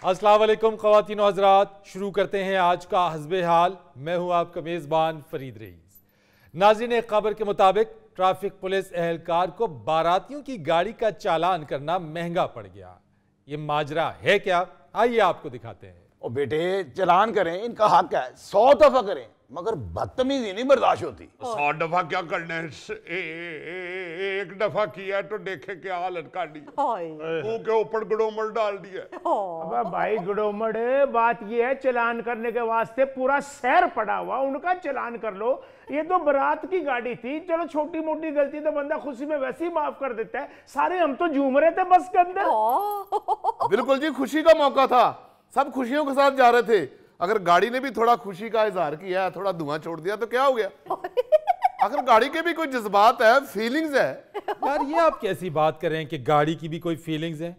अस्सलाम वालेकुम ख़वातीन व हज़रात, शुरू करते हैं आज का हस्बे हाल। मैं हूं आपका मेज़बान फरीद रईस। नाज़रीन, एक खबर के मुताबिक ट्रैफिक पुलिस एहलकार को बारातियों की गाड़ी का चालान करना महंगा पड़ गया। ये माजरा है क्या, आइए आपको दिखाते हैं। ओ बेटे, चलान करें, इनका हक है, 100 दफा करें, मगर बदतमीजी नहीं बर्दाश्त होती। 100 दफा क्या करना है? एक दफा किया तो देखे क्या हालत कर दी, मुंह के ऊपर गड़ोमड़ डाल दिया। अब भाई गड़ोमड़, बात ये है चलान करने के वास्ते पूरा शहर पड़ा हुआ, उनका चलान कर लो। ये तो बारात की गाड़ी थी, चलो छोटी मोटी गलती तो बंदा खुशी में वैसे ही माफ कर देता है। सारे हम तो झूम रहे थे बस के अंदर। बिल्कुल जी, खुशी का मौका था, सब खुशियों के साथ जा रहे थे। अगर गाड़ी ने भी थोड़ा खुशी का इजहार किया, थोड़ा धुआं छोड़ दिया तो क्या हो गया? अगर गाड़ी के भी कोई जज्बात है, फीलिंग्स है। यार, ये आप कैसी बात कर रहे हैं कि गाड़ी की भी कोई फीलिंग्स है?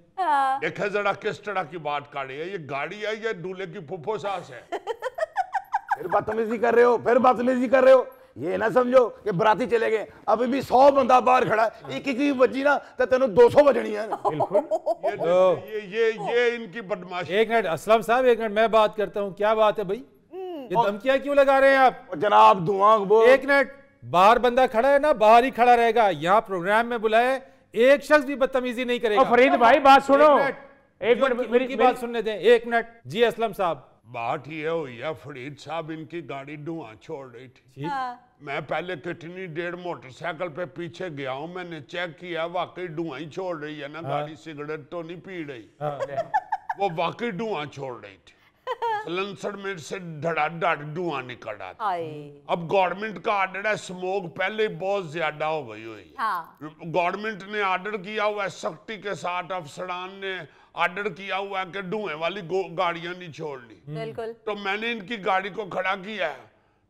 देखे जरा किस तरह की बात कर रही है। ये गाड़ी है या दूल्हे की फुफ्फो सास है? फिर बदतमीजी कर रहे हो, फिर बदतमीजी कर रहे हो। ये ना समझो कि बराती चले गए, अभी भी 100 बंदा बाहर खड़ा है, एक बजी ना तो तेनों 200 बजनी है। ये इनकी बदमाशी। एक मिनट असलम साहब, एक मिनट, मैं बात करता हूँ। क्या बात है भाई, ये धमकियां क्यों लगा रहे हैं आप? जनाब धुआं वो एक मिनट, बाहर बंदा खड़ा है ना, बाहर ही खड़ा रहेगा। यहाँ प्रोग्राम में बुलाए, एक शख्स भी बदतमीजी नहीं करेगा। फरीद भाई बात सुनो, एक मिनट मेरी बात सुनने दें। एक मिनट जी असलम साहब। बात ये हुई है फरीद साहब, इनकी गाड़ी धुआं छोड़ रही थी। मैं पहले कितनी देर मोटरसाइकिल पे पीछे गया हूँ, मैंने चेक किया, वाकई धुआं ही छोड़ रही है ना। गाड़ी सिगरेट तो नहीं पी रही, वो वाकई धुआं छोड़ रही थी। सलेंसर में से धड़ाधड़ धुआं निकल रहा था। अब गवर्नमेंट का ऑर्डर है, स्मोक पहले ही बहुत ज्यादा हो गई हुई है। गवर्नमेंट ने ऑर्डर किया हुआ है, सख्ती के साथ अफसरान ने ऑर्डर किया हुआ है कि धुएं वाली गाड़ियां नहीं छोड़नी। बिल्कुल। तो मैंने इनकी गाड़ी को खड़ा किया है,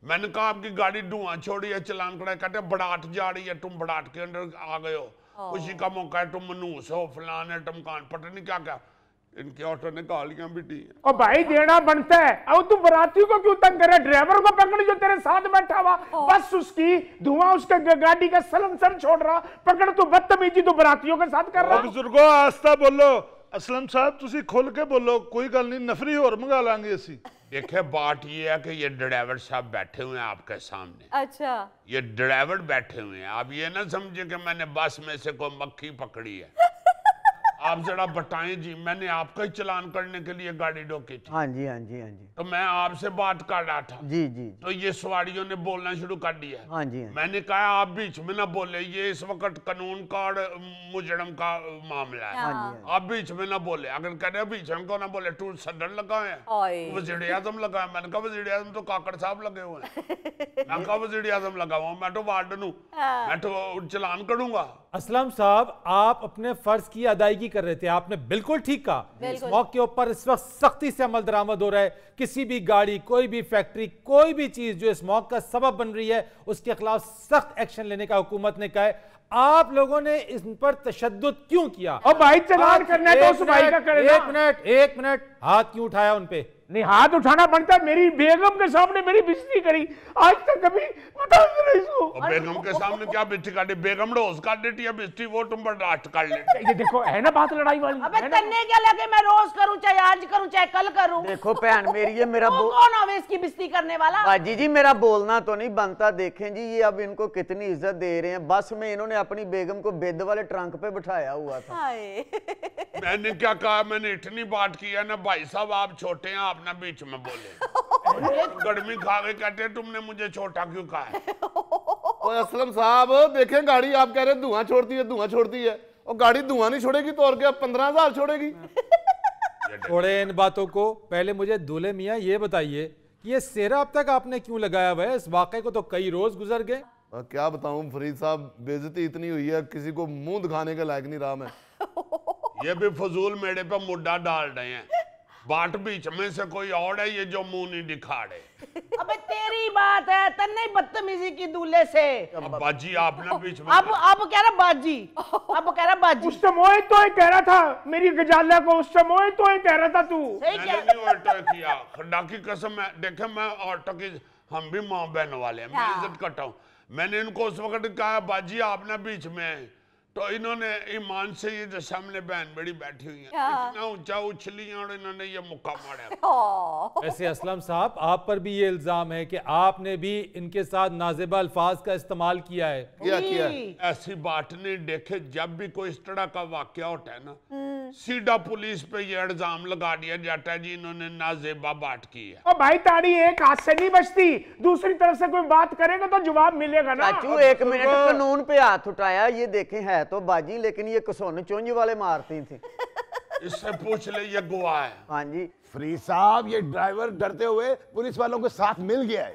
मैंने कहा आपकी गाड़ी धुआं छोड़ी है, चलान करा। कहते बड़ाट जा रही है, तुम बड़ाट के अंदर आ गए हो, खुशी का मौका है, तुम मनूस हो, फलान है, टमकान, पता नहीं क्या क्या। इनके ऑटो ने गालियां भी दी हैं। और भाई देना बनता है। अब तू बरातियों को क्यों तंग कर रहा है? ड्राइवर को पकड़ जो तेरे साथ बैठा हुआ, बस उसकी धुआं उसके गाड़ी का सलंसर छोड़ रहा, पकड़। तू बदतमीजी तो बरातियों के साथ कर रहा। बुजुर्गो आस्ता बोलो। असलम साहब तुसी खुल के बोलो, कोई गल नहीं, नफरी और मंगा लांगे असी। देखे बात ये है कि ये ड्राइवर साहब बैठे हुए हैं आपके सामने। अच्छा, ये ड्राइवर बैठे हुए हैं। आप ये ना समझे कि मैंने बस में से कोई मक्खी पकड़ी है। आप जरा बताएं जी, मैंने आपका ही चलान करने के लिए गाड़ी रोकी थी। हाँ जी, हाँ जी, हाँ जी। तो मैं आपसे बात कर रहा था। जी जी। तो ये सवारियों ने बोलना शुरू कर दिया। हाँ जी, हाँ जी। मैंने कहा आप बीच में ना बोले, ये इस वक्त कानून का और मुजरम का मामला है। हाँ जी, आप बीच में ना बोले। अगर कह रहे बीच में को ना बोले, तू सदर लगा है, वजीर आजम लगा है। मैंने कहा वजीर आजम तो काकड़ साहब लगे हुए हैं। मैं कहा वजीर आजम लगा हुआ, मैं तो वार्डन हूँ, मैं तो चलान करूंगा। असलम साहब, आप अपने फर्ज की अदायगी कर रहे थे, आपने बिल्कुल ठीक कहा। इस मौके के ऊपर इस वक्त सख्ती से अमल दरामद हो रहा है। किसी भी गाड़ी, कोई भी फैक्ट्री, कोई भी चीज जो इस मौके का सबब बन रही है, उसके खिलाफ सख्त एक्शन लेने का हुकूमत ने कहा है। आप लोगों ने इस पर तशद्दुद क्यों किया? और भाई चलान करना है तो उस भाई का करे ना। एक मिनट, हाथ क्यों उठाया उन पे? नहीं, हाथ उठाना बनता। मेरी बेगम के सामने मेरी बेइज्जती करी, आज तक कभी बता नहीं इसको। बेगम के सामने क्या बेइज्जती कर दी? बेगम रोज कर देती है बेइज्जती, वो तुम बर्दाश्त कर लेते। ये देखो है ना बात लड़ाई वाली। अबे तन्ने क्या लगे मैं रोज करूं, चाहे आज करूं, चाहे कल करूं। देखो भैन मेरी, ये मेरा कौन है इसकी बेइज्जती करने वाला? बाजी जी, मेरा बोलना तो नहीं बनता। देखें जी, ये अब इनको कितनी इज्जत दे रहे हैं। बस में इन्होंने अपनी बेगम को बेद वाले ट्रंक पे बिठाया हुआ था। मैंने क्या कहा? मैंने इतनी बात की है ना भाई साहब, आप छोटे हैं, आप ना बीच में बोले। गर्मी खा गए, कहते हैं तुमने मुझे छोटा क्यों कहा है? और असलम साहब देखें, गाड़ी आप कह रहे हैं धुआं छोड़ती है, धुआं छोड़ती है, और गाड़ी धुआं नहीं छोड़ेगी तो और क्या 15,000 छोड़ेगी? छोड़े इन बातों को, पहले मुझे दूल्हे मियाँ ये बताइए कि ये सेहरा अब तक आपने क्यों लगाया हुआ है? इस वाक़े को तो कई रोज गुजर गए। क्या बताऊं फरीद साहब, बेइज्जती इतनी हुई है, किसी को मुंह दिखाने के लायक नहीं रहा मैं। ये भी फजूल मेरे पे मुद्दा डाल रहे हैं। बाट बीच में से कोई और है ये जो मुंह नहीं दिखा रहे। अबे तेरी बात है, तन्ने बदतमीजी की दूल्हे से। अब बाजी आप ना बीच में। अब कह रहा बाजी, अब कह रहा बाजी। उस समय तो ही कह रहा था मेरी गजाला को, उस समय तो ही कह रहा था तू। मैंने नहीं ऑल्टर किया, खुदा की कसम है। देखे मैं ऑल्टर की, हम भी माँ बहन वाले हैं, मैं इज्जत करता हूँ। मैंने इनको उस वक्त कहा बाजी आप ना बीच में, तो इन्होंने ईमान से ये जो सामने बहन बड़ी बैठी हुई है इतना ऊंचा उछली और इन्होंने ये मुक्का मारा। वैसे असलम साहब आप पर भी ये इल्जाम है कि आपने भी इनके साथ नाज़िबा अल्फाज का इस्तेमाल किया है। किया ऐसी बात नहीं, देखे जब भी कोई इस तरह का वाकया होता है ना सीधा पुलिस पे ये इल्जाम लगा दिया जाता है जी इन्होंने नाजेबा बात की है। और भाई ताड़ी एक हाथ से नहीं बचती, दूसरी तरफ से कोई बात करेगा तो जवाब मिलेगा ना। चाचू एक मिनट, कानून पे हाथ उठाया, ये देखें है तो बाजी लेकिन ये कसौन चुंझ वाले मारती थी। इससे पूछ ले ये गवाह है। हाँ जी फरीद साहब ये ड्राइवर डरते हुए पुलिस वालों के साथ मिल गया है।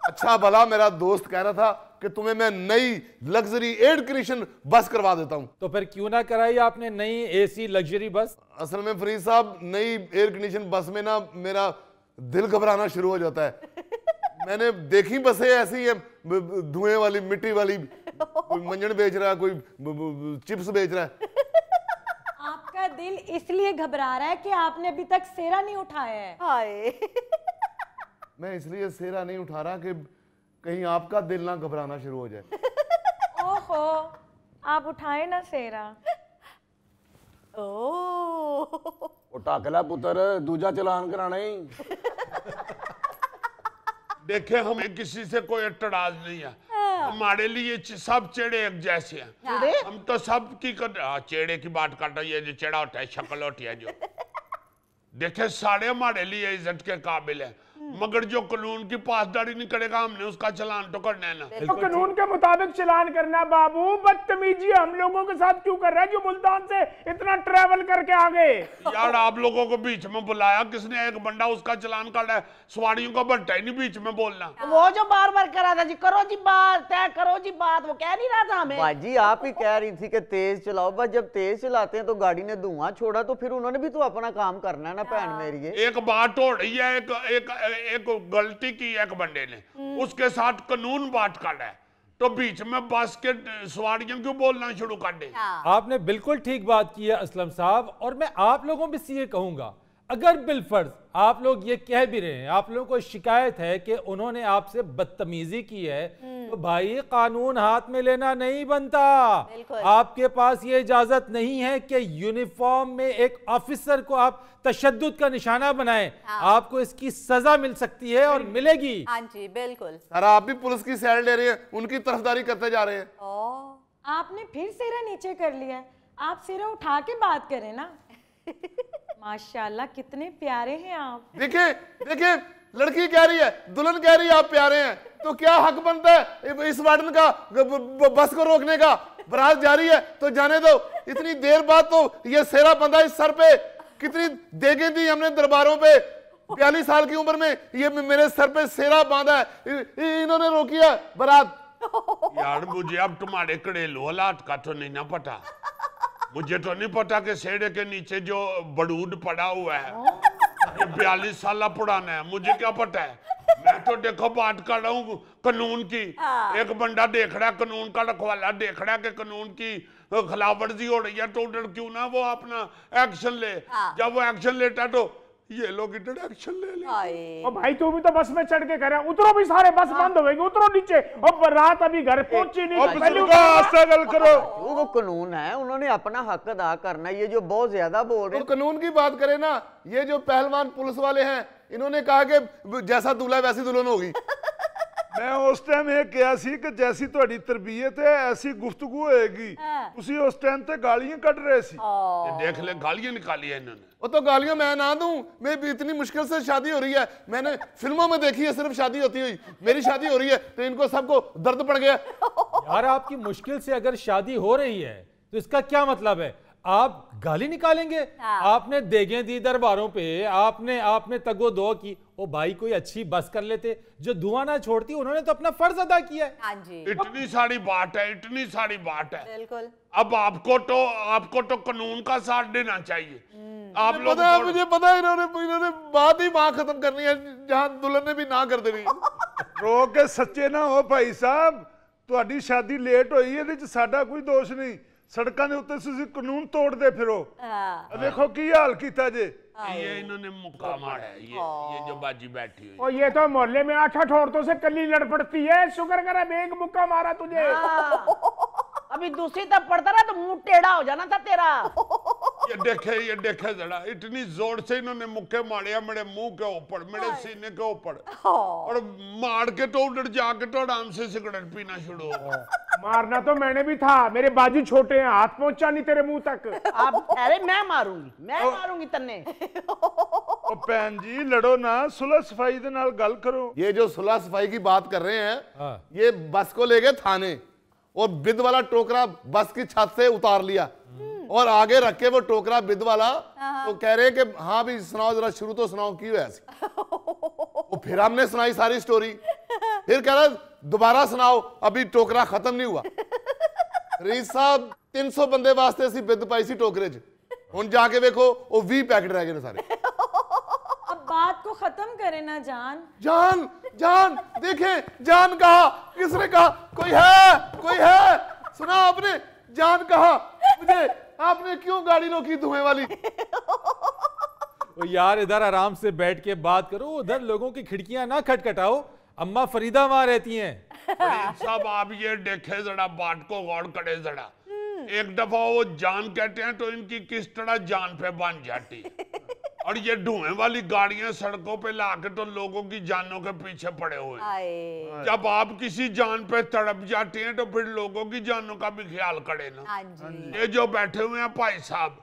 अच्छा भला मेरा दोस्त कह रहा था कि तुम्हें मैं नई लग्जरी एयर कंडीशन बस करवा देता हूं। तो फिर क्यों ना कराई आपने नई AC लग्जरी बस? असल में फरीद साहब नई एयर कंडीशन बस में ना मेरा दिल घबराना शुरू हो जाता है। मैंने देखी बसें ऐसी है धुएं वाली, मिट्टी वाली, कोई मंजन बेच रहा है, कोई चिप्स बेच रहा है। आपका दिल इसलिए घबरा रहा है कि आपने अभी तक सेरा नहीं उठाया है। हाय मैं इसलिए सेरा नहीं उठा रहा कि कहीं आपका दिल ना घबराना शुरू हो जाए। ओहो आप उठाए ना सेरा। टाकला पुत्र दूजा चलान कराना ही। देखे हमें किसी से कोई एतराज नहीं है, हमारे लिए सब चेड़े एक जैसे हैं। हम तो सब की चेड़े की बात कर रहे हैं, जो चेड़ा होता है शक्ल होती है जो। देखे सारे हमारे लिए इज्जत के काबिल है, मगर जो कानून की पासदारी नहीं करेगा हमने उसका चलान तो करना है ना। तो कानून के मुताबिक चलान करना। बाबू बदतमीजी हम लोगों के साथ क्यों कर रहा है जो मुल्तान से इतना ट्रैवल करके आ गए? यार आप लोगों को बीच में बुलाया किसने? एक बंदा उसका चलान कर रहा है, सवारियों का बनता ही नहीं बीच में बोलना। वो जो बार बार करा था जी, करो जी बात, तय करो जी बात, वो कह नहीं रहा था हमें। बाजी आप ही कह रही थी कि तेज चलाओ, बस जब तेज चलाते हैं तो गाड़ी ने धुआं छोड़ा तो फिर उन्होंने भी तो अपना काम करना है ना बहन मेरी। एक बात हो रही है, एक गलती की एक बंदे ने, उसके साथ कानून बात कर रहा है तो बीच में बस के सवारियों क्यों बोलना शुरू कर दे। आपने बिल्कुल ठीक बात की है असलम साहब, और मैं आप लोगों में से ये कहूंगा अगर बिलफर्ज आप लोग ये कह भी रहे हैं, आप लोगों को शिकायत है कि उन्होंने आपसे बदतमीजी की है, तो भाई कानून हाथ में लेना नहीं बनता। आपके पास ये इजाजत नहीं है कि यूनिफॉर्म में एक ऑफिसर को आप तशद्दुद का निशाना बनाएं। आपको इसकी सजा मिल सकती है और मिलेगी। हाँ जी बिल्कुल। सर आप भी पुलिस की साइड ले रहे हैं, उनकी तरफदारी करते जा रहे हैं। आपने फिर सिरा नीचे कर लिया, आप सिरा उठा के बात करें ना। माशाल्लाह कितने प्यारे हैं आप। देखिए देखिए लड़की कह रही है, दुल्हन कह रही है आप प्यारे हैं, तो क्या हक बनता है इस वार्डन का बस को रोकने का? बारात जा रही है तो जाने दो। इतनी देर बाद तो ये सेरा बंधा इस सर पे, कितनी देगे दी हमने दरबारों पे। 42 साल की उम्र में ये मेरे सर पे सेरा बांधा है, इन्होंने रोकी है बारात। यार मुझे अब तुम्हारे घरेलू हालात का तो नहीं ना पता, मुझे तो नहीं पता कि सेड़े के नीचे जो बड़ूद पड़ा हुआ है ये 42 साल पुराना है, मुझे क्या पता है। मैं तो देखो बात कर रहा हूँ कानून की। एक बंदा देख रहा है, कानून का रखवाला देख रहा है कि कानून की खिलाफवर्जी हो रही है, तो उधर क्यों ना वो अपना एक्शन ले। जब वो एक्शन लेता है तो ये लोग इधर एक्शन ले ले। और भाई तू भी तो बस में चढ़ के करे, उतरो भी सारे, बस बंद होगी, उतरो नीचे। और रात अभी घर पहुंची नहीं। करो वो कानून है, उन्होंने अपना हक अदा करना है। ये जो बहुत ज्यादा बोल रहे हैं, तो कानून की बात करें ना, ये जो पहलवान पुलिस वाले हैं इन्होंने कहा कि जैसा दूल्हा वैसी दुल्हन होगी। मैं उस टाइम ये कहा सी कि जैसी ਤੁਹਾਡੀ तरबियत है ऐसी गुफ्तगू होएगी। ਤੁਸੀਂ उस टाइम ते गालियां कट रहे सी। देख ले गालियां निकाली है इन्होंने। वो तो गालियां मैं ना दूं, मैं इतनी मुश्किल से शादी हो रही है, मैंने फिल्मों में देखी है सिर्फ शादी होती हुई, मेरी शादी हो रही है तो इनको सबको दर्द पड़ गया। यार आपकी मुश्किल से अगर शादी हो रही है तो इसका क्या मतलब है? आप गाली निकालेंगे? आपने देगे दी दरबारों पे, आपने तगो दो की। ओ भाई कोई अच्छी बस कर लेते जो धुआं ना छोड़ती, उन्होंने तो अपना फर्ज अदा किया है। हाँ जी इतनी सारी बात है, इतनी सारी बात है। बिल्कुल। अब आपको तो कानून का साथ देना चाहिए। आप लोग पता है, मुझे पता है इन्होंने बात ही वहां खत्म करनी है जहां दुल्हन ने भी ना कर देनी। रो के सच्चे ना हो भाई साहब, ਤੁਹਾਡੀ शादी लेट हुई है, ਇਹਦੇ ਚ ਸਾਡਾ ਕੋਈ ਦੋਸ਼ ਨਹੀਂ। सड़कों के उत्ते तुसीं कानून तोड़ते फिरो। देखो की हाल कीता जे। ये इन्होंने मुक्का मारा है, ये जो बाजी बैठी हुई। और ये तो मोहल्ले में 8 औरतों से कली लड़ पड़ती है, शुक्र करे एक मुक्का मारा तुझे। अभी दूसरी तरफ पड़ता ना तो मुंह टेढ़ा हो जाना था तेरा। ये देखे जरा, इतनी जोर से इन्होंने मुक्के मारे मेरे मुंह के ऊपर, मेरे सीने के ऊपर, और मार के तो उधर जाके तो आराम से सिगरेट पीना शुरू हो गया। मारना तो मैंने भी था, मेरे बाजू छोटे हैं, हाथ पहुंचा नहीं तेरे मुंह तक। आप अरे मैं मारूंगी तन्ने। ओ भैन जी लड़ो ना, सुलह सफाई दे नाल गल करो। ये जो सुलह सफाई की बात कर रहे हैं, हाँ। ये बस को ले गए थाने और बिद वाला टोकरा बस की छत से उतार लिया और आगे रख के वो टोकरा बिद वाला, तो कह रहे हैं कि हाँ भी सुनाओ जरा, शुरू तो सुनाओ क्यों ऐसी। वो फिर हमने सुनाई सारी स्टोरी, फिर कह रहा दोबारा सुनाओ, अभी टोकरा खत्म नहीं हुआ। रईस साहब 300 बंदे वास्ते असी बिद पाई सी टोकरे च, हुण जाके देखो वो 20 पैकेट रह गए सारे। अब बात को खत्म करे ना जान। जान जान देखें, जान कहा, किसने कहा? कोई है सुना आपने? जान कहा मुझे, आपने क्यों गाड़ी रोकी धुएं वाली? ओ यार इधर आराम से बैठ के बात करो, उधर लोगों की खिड़कियां ना खटखटाओ, अम्मा फरीदा वहां रहती हैं। साहब आप ये देखे जरा, बात को गौर करे जरा। एक दफा वो जान कहते हैं तो इनकी किस तरह जान पे बन जाती, और ये धुएं वाली गाड़ियां सड़कों पे लाके तो लोगों की जानों के पीछे पड़े हुए। जब आप किसी जान पे तड़प जाते हैं तो फिर लोगों की जानों का भी ख्याल करें ना। ये जो बैठे हुए हैं भाई साहब,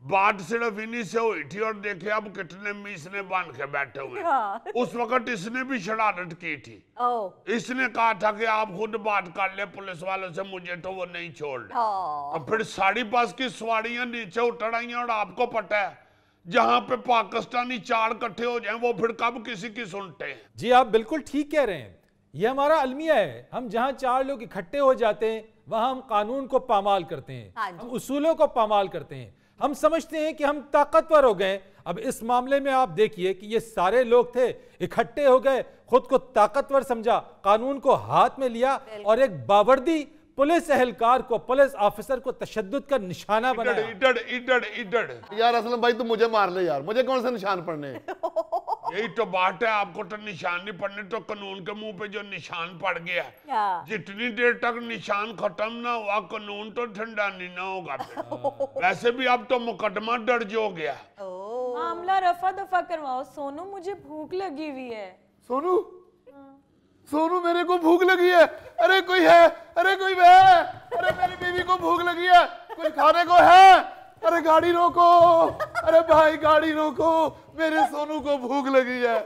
बात सिर्फ इन्हीं से हुई थी, और देखे अब कितने मीसने बांध के बैठे हुए हैं। उस वक्त इसने भी शरारत की थी। इसने कहा था कि आप खुद बात कर ले पुलिस वालों से, मुझे तो वो नहीं छोड़ रहे। तो फिर सारी बस की सवारियां नीचे उतर आई, और आपको पता है जहां पे पाकिस्तानी चार इकट्ठे हो जाएं वो फिर कब किसी की सुनते हैं। जी आप बिल्कुल ठीक कह रहे हैं, ये हमारा अलमिया है। हम जहां चार लोग इकट्ठे हो जाते हैं वहां हम कानून को पामाल करते हैं, हम उसूलों को पामाल करते हैं, हम समझते हैं कि हम ताकतवर हो गए। अब इस मामले में आप देखिए कि ये सारे लोग थे, इकट्ठे हो गए, खुद को ताकतवर समझा, कानून को हाथ में लिया और एक बावर्दी पुलिस एहलकार को, पुलिस ऑफिसर को तशद्दुद का निशाना बनाया। इधर यार असलम भाई तुम मुझे मार ले यार, मुझे कौन से निशान पड़ने हैं? यही तो बात है, आपको तो निशान नहीं पड़ने, तो कानून के मुंह पे जो निशान पड़ गया, जितनी देर तक निशान खत्म ना हुआ कानून तो ठंडा नहीं ना होगा फिर। वैसे भी अब तो मुकदमा दर्ज हो गया। मामला रफा दफा करवाओ। सोनू मुझे भूख लगी हुई है। सोनू मेरे को भूख लगी है। अरे कोई है, अरे कोई है, अरे मेरी बीवी को भूख लगी है, कोई खाने को है? अरे गाड़ी रोको, अरे भाई गाड़ी रोको, मेरे सोनू को भूख लगी है।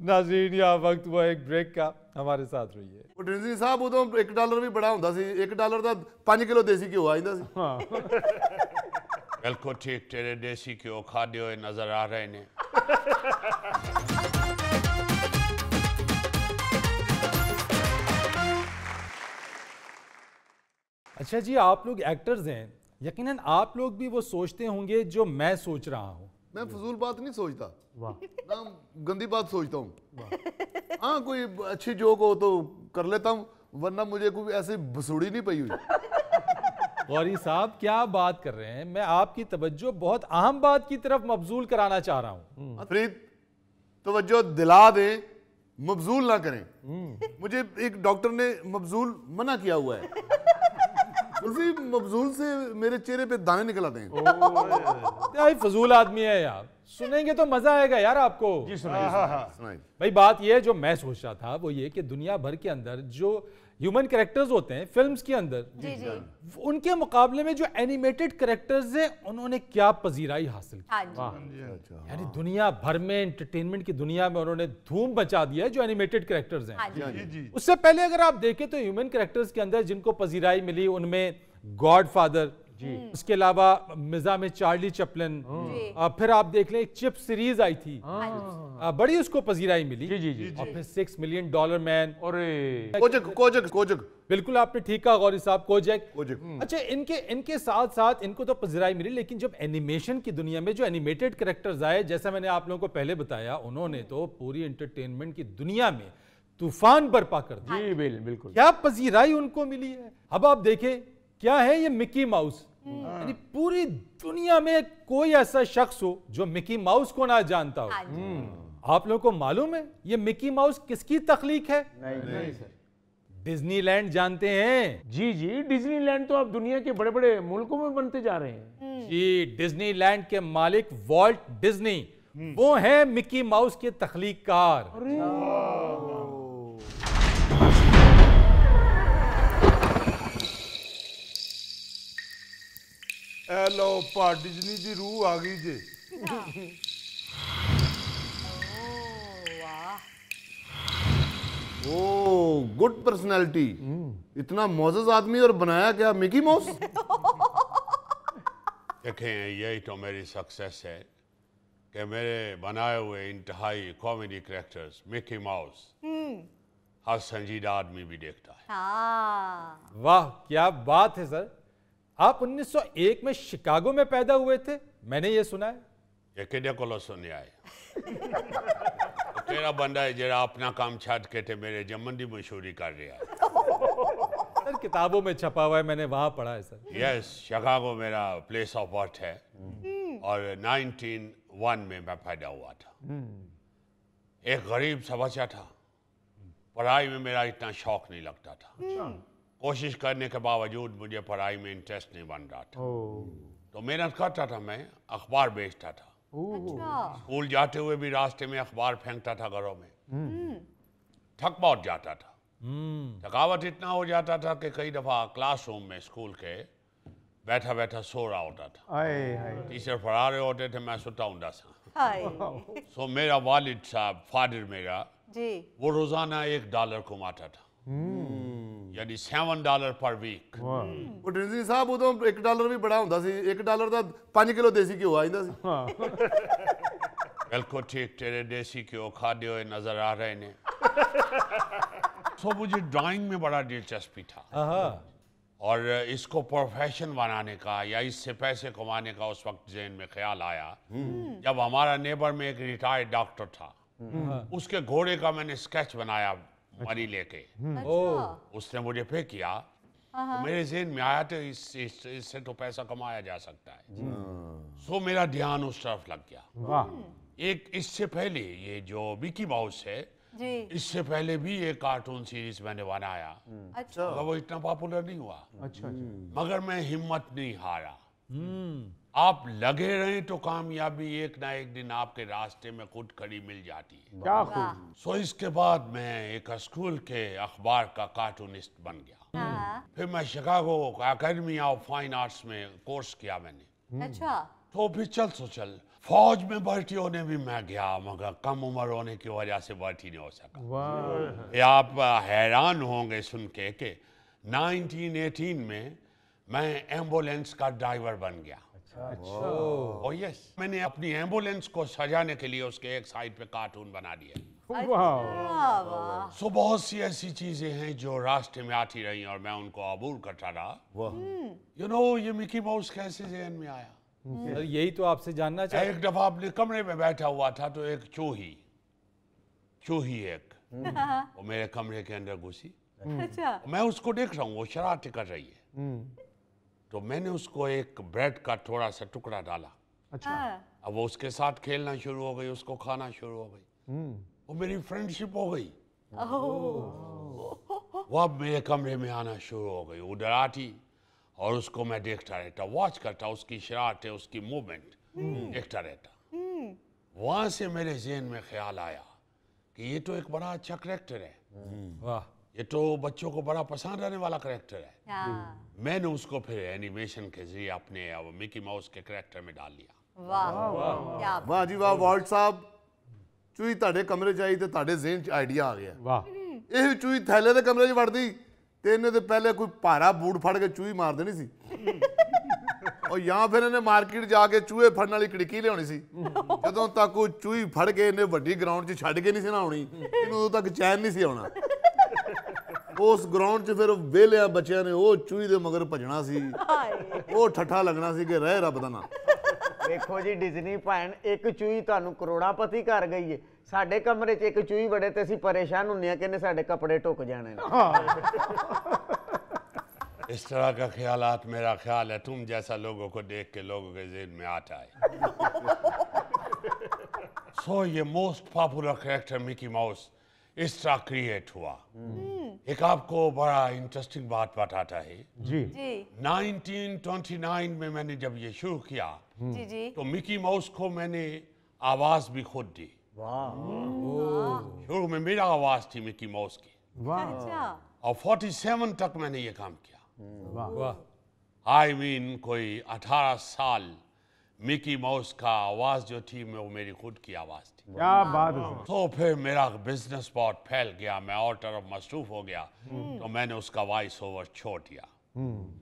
नाज़रीन या वक्त वो एक ब्रेक का, हमारे साथ रहिए। प्रोड्यूसर साहब उदों $1 भी बड़ा हुंदा सी, $1 ਦਾ 5 किलो देसी घ्यो आइंदा सी। बिल्कुल ठीक, तेरे देसी घ्यो खादे हुए नजर आ रहे ने। अच्छा जी, आप लोग एक्टर्स हैं, यकीनन आप लोग भी वो सोचते होंगे जो मैं सोच रहा हूँ। मैं फजूल बात नहीं सोचता, ना गंदी बात सोचता हूँ। हाँ कोई अच्छी जोक हो तो कर लेता हूँ, वरना मुझे कोई ऐसी भसूड़ी नहीं पई हुई। गौरी साहब क्या बात कर रहे हैं, मैं आपकी तवज्जो बहुत अहम बात की तरफ मबजूल कराना चाह रहा हूँ। फरीद तवज्जो दिला दे, मबजूल ना करें। मुझे एक डॉक्टर ने मबजूल मना किया हुआ है, उसी मबजूल से मेरे चेहरे पे दाने निकल आते हैं। क्या फजूल आदमी है यार, सुनेंगे तो मजा आएगा यार आपको। जी सुनाइए। भाई बात ये जो मैं सोच रहा था वो ये कि दुनिया भर के अंदर जो ह्यूमन कैरेक्टर्स होते हैं फिल्म्स के अंदर, उनके मुकाबले में जो एनिमेटेड कैरेक्टर्स हैं उन्होंने क्या पजीराई हासिल की। यानी दुनिया भर में एंटरटेनमेंट की दुनिया में उन्होंने धूम मचा दिया है जो एनिमेटेड कैरेक्टर्स हैं। उससे पहले अगर आप देखें तो ह्यूमन कैरेक्टर्स के अंदर जिनको पजीराई मिली उनमें गॉडफादर, उसके अलावा मिर्जा में चार्ली चैपलिन, फिर आप देख लें एक चिप सीरीज आई थी, बड़ी उसको पजीराई मिली। और फिर $6 मिलियन मैन, कोजक बिल्कुल आपने ठीक कहा गौरी साहब, कोजक। अच्छा इनके साथ साथ इनको तो पजीराई मिली, लेकिन जब एनिमेशन की दुनिया में जो एनिमेटेड कैरेक्टर्स आए, जैसा मैंने आप लोगों को पहले बताया, उन्होंने तो पूरी एंटरटेनमेंट की दुनिया में तूफान बर्पा कर दिया। बिल्कुल क्या पजीराई उनको मिली है। अब आप देखें क्या है ये मिकी माउस, यानी पूरी दुनिया में कोई ऐसा शख्स हो जो मिकी माउस को ना जानता हो। आप लोगों को मालूम है ये मिकी माउस किसकी तख्लीक है? नहीं सर। डिज्नीलैंड जानते हैं? जी जी, डिज्नीलैंड तो अब दुनिया के बड़े बड़े मुल्कों में बनते जा रहे हैं। जी, डिज्नीलैंड के मालिक वॉल्ट डिज्नी, वो हैं मिकी माउस के तख्लीककार। ए लो पा डिज्नी दी रूह आ गई जे। ओ गुड पर्सनैलिटी, इतना मोज़ेज़ आदमी और बनाया क्या मिकी माउस। देखें, यही तो मेरी सक्सेस है कि मेरे बनाए हुए इंतहाई कॉमेडी कैरेक्टर्स मिकी माउस हर संजीदा आदमी भी देखता है। वाह, क्या बात है सर। आप 1901 में शिकागो में पैदा हुए थे, मैंने ये सुना है। ये किधे को सुने आए? तेरा बंदा है जरा अपना काम छाट के थे मेरे जमन दी मशहूरी कर रहा है। सर किताबों में छपा हुआ है, मैंने वहां पढ़ा है सर। यस, शिकागो मेरा प्लेस ऑफ बर्थ है और 1901 में मैं पैदा हुआ था। एक गरीब सा बच्चा था, पढ़ाई में मेरा इतना शौक नहीं लगता था। कोशिश करने के बावजूद मुझे पढ़ाई में इंटरेस्ट नहीं बन रहा था, तो मेहनत करता था, मैं अखबार बेचता था। स्कूल जाते हुए भी रास्ते में अखबार फेंकता था घरों में। थक बहुत जाता था, थकावट इतना हो जाता था कि कई दफा क्लासरूम में स्कूल के बैठा बैठा सो रहा होता था। टीचर पढ़ा रहे होते थे, मैं सुता हुंदा सा। सो मेरा वालिद साहब, फादर मेरा, वो रोजाना $1 कमाता था, यानी $7 पर वीक। ਉਹ ਡਿਜ਼ਨੀ ਸਾਹਿਬ ਉਦੋਂ $1 ਵੀ ਬੜਾ ਹੁੰਦਾ ਸੀ। $1 ਦਾ 5 ਕਿਲੋ ਦੇਸੀ ਘਿਓ ਆ ਜਾਂਦਾ ਸੀ। बिल्कुल ठीक, तेरे देसी घ्यो खाते हुए नजर आ रहे ने। तो मुझे ड्राइंग में बड़ा दिलचस्पी था और इसको प्रोफेशन बनाने का या इससे पैसे कमाने का उस वक्त ज़हन में ख्याल आया जब हमारा नेबर में एक रिटायर्ड डॉक्टर था, उसके घोड़े का मैंने स्केच बनाया मनी लेके। उसने मुझे पे किया, तो मेरे ज़हन में आया तो इससे तो पैसा कमाया जा सकता है। सो मेरा ध्यान उस तरफ लग गया। एक इससे पहले ये जो मिकी माउस है, इससे पहले भी एक कार्टून सीरीज मैंने बनाया, मगर वो इतना पॉपुलर नहीं हुआ। मगर मैं हिम्मत नहीं हारा। आप लगे रहें तो कामयाबी एक ना एक दिन आपके रास्ते में खुद खड़ी मिल जाती है। सो इसके बाद मैं एक स्कूल के अखबार का कार्टूनिस्ट बन गया। फिर मैं Chicago academy of fine arts में कोर्स किया मैंने। तो फिर चल फौज में भर्ती होने भी मैं गया, मगर कम उम्र होने की वजह से भर्ती नहीं हो सका। ये आप हैरान होंगे सुन के कि 1918 में मैं एम्बुलेंस का ड्राइवर बन गया। ओ यस, मैंने अपनी एम्बुलेंस को सजाने के लिए उसके एक साइड पे कार्टून बना दिया। सो बहुत सी ऐसी चीजें हैं जो रास्ते में आती रही और मैं उनको अबूर करता रहा। यू नो, ये मिकी माउस कैसे ज़हन में आया? सर यही तो आपसे जानना चाहिए। एक दफा अपने कमरे में बैठा हुआ था तो एक चूही वो मेरे कमरे के अंदर घुसी। मैं उसको देख रहा हूँ, वो शरारतें कर रही है। तो मैंने उसको एक ब्रेड का थोड़ा सा टुकड़ा डाला। अब वो उसके साथ खेलना शुरू हो गई, उसको खाना शुरू हो गई, वो मेरी फ्रेंडशिप हो गई। वो अब मेरे कमरे में आना शुरू हो गई, उधर आती और उसको मैं देखता रहता, वॉच करता, उसकी शरारतें, उसकी मूवमेंट देखता रहता। वहां से मेरे ज़हन में ख्याल आया कि ये तो एक बड़ा अच्छा करेक्टर है। वाह, ये तो बच्चों को बड़ा पसंद आने वाला करेक्टर है। मैंने उसको फिर एनिमेशन के जरिए अपने मिकी माउस के करेक्टर में डाल लिया। वाह जी वाह, वॉल्ट साहब, चूही ਤੁਹਾਡੇ ਕਮਰੇ ਚ ਆਈ ਤੇ ਤੁਹਾਡੇ ਜ਼ਿਹਨ ਚ ਆਈਡੀਆ ਆ ਗਿਆ। ਵਾਹ, ਇਹ ਚੂਹੀ ਥੈਲੇ ਦੇ ਕਮਰੇ ਚ ਵੜਦੀ ਤੇ ਇਹਨੇ ਤੇ ਪਹਿਲੇ ਕੋਈ ਭਾਰਾ ਬੂਟ ਫੜ ਕੇ ਚੂਹੀ ਮਾਰ ਦੇਣੀ ਸੀ, और ਜਾਂ ਫਿਰ ਇਹਨੇ ਮਾਰਕੀਟ ਜਾ ਕੇ ਚੂਹੇ ਫੜਨ ਵਾਲੀ ਕੜਕੀ ਲਿਆਉਣੀ ਸੀ। ਜਦੋਂ ਤੱਕ ਉਹ ਚੂਹੀ ਫੜ ਕੇ ਇਹਨੇ ਵੱਡੀ ਗਰਾਊਂਡ 'ਚ ਛੱਡ ਕੇ ਨਹੀਂ ਸੀ ਨਾ ਆਉਣੀ, ਇਹਨੂੰ ਉਦੋਂ ਤੱਕ ਚੈਨ ਨਹੀਂ ਸੀ ਆਉਣਾ। ਉਸ ਗਰਾਊਂਡ 'ਚ ਫਿਰ ਵਿਹਲਿਆਂ ਬੱਚਿਆਂ ਨੇ ਉਹ ਚੂਹੀ ਦੇ ਮਗਰ ਭੱਜਣਾ ਸੀ, ਉਹ ਠੱਠਾ ਲੱਗਣਾ ਸੀ ਕਿ ਰਹਿ ਰੱਬ ਦਾ ਨਾਂ। देखो जी डिज्नी भैन, एक चूही ਤੁਹਾਨੂੰ ਕਰੋੜਾਪਤੀ ਕਰ गई है, साडे कमरे च एक चूही बड़े ते ਅਸੀਂ परेशान ਹੁੰਨੇ ਆ कि ਇਹਨੇ ਸਾਡੇ कपड़े ढुक जाने। इस तरह का ख्यालात मेरा ख्याल है तुम जैसा लोगों को देख के लोगों के ज़हन में आता है। सो ये most popular character Mickey mouse इस तरह क्रिएट हुआ। एक आपको बड़ा इंटरेस्टिंग बात बताता है। जी 1929 में मैंने जब ये शुरू किया जी जी तो मिकी माउस को मैंने आवाज भी खुद दी। शुरू में मेरा आवाज थी मिकी माउस की, अच्छा और 47 तक मैंने ये काम किया। वाह, आई मीन कोई 18 साल मिकी माउस का आवाज जो थी वो मेरी खुद की आवाज थी। क्या बात है सर। तो फिर मेरा बिजनेस बहुत फैल गया, मैं और तरफ मसरूफ हो गया, तो मैंने उसका वॉइस ओवर छोड़ दिया।